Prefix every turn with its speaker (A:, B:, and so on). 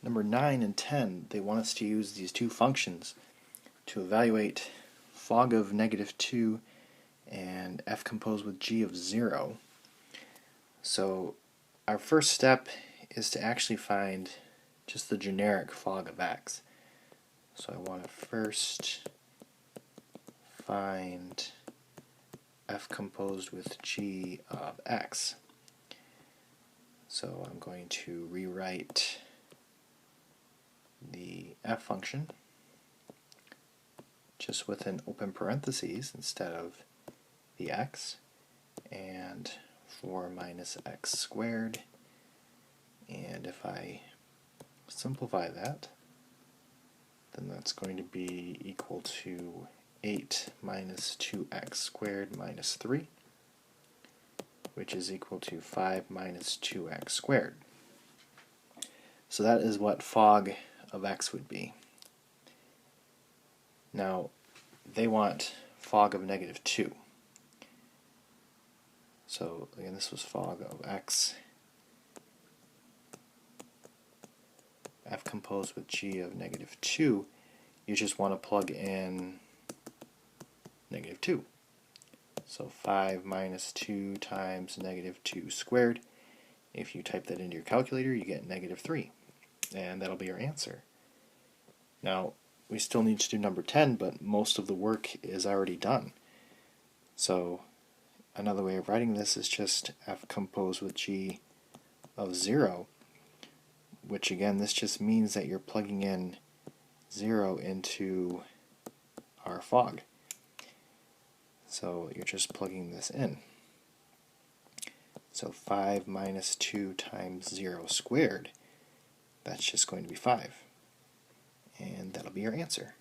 A: Number 9 and 10, they want us to use these two functions to evaluate fog of -2 and f composed with g of 0. So our first step is to actually find just the generic fog of x. So I want to first find f composed with g of x. So I'm going to rewrite the f function just with an open parentheses instead of the x, and 4 minus x squared, and if I simplify that, then that's going to be equal to 8 minus 2x squared minus 3, which is equal to 5 minus 2x squared. So that is what fog of x would be. Now, they want fog of -2. So again, this was fog of x, f composed with g of -2. You just want to plug in -2. So 5 minus 2 times -2 squared. If you type that into your calculator, you get -3. And that'll be your answer. Now, we still need to do number 10, but most of the work is already done. So another way of writing this is just f composed with g of 0, which again, this just means that you're plugging in 0 into our fog. So you're just plugging this in. So 5 minus 2 times 0 squared, that's just going to be 5. And that'll be your answer.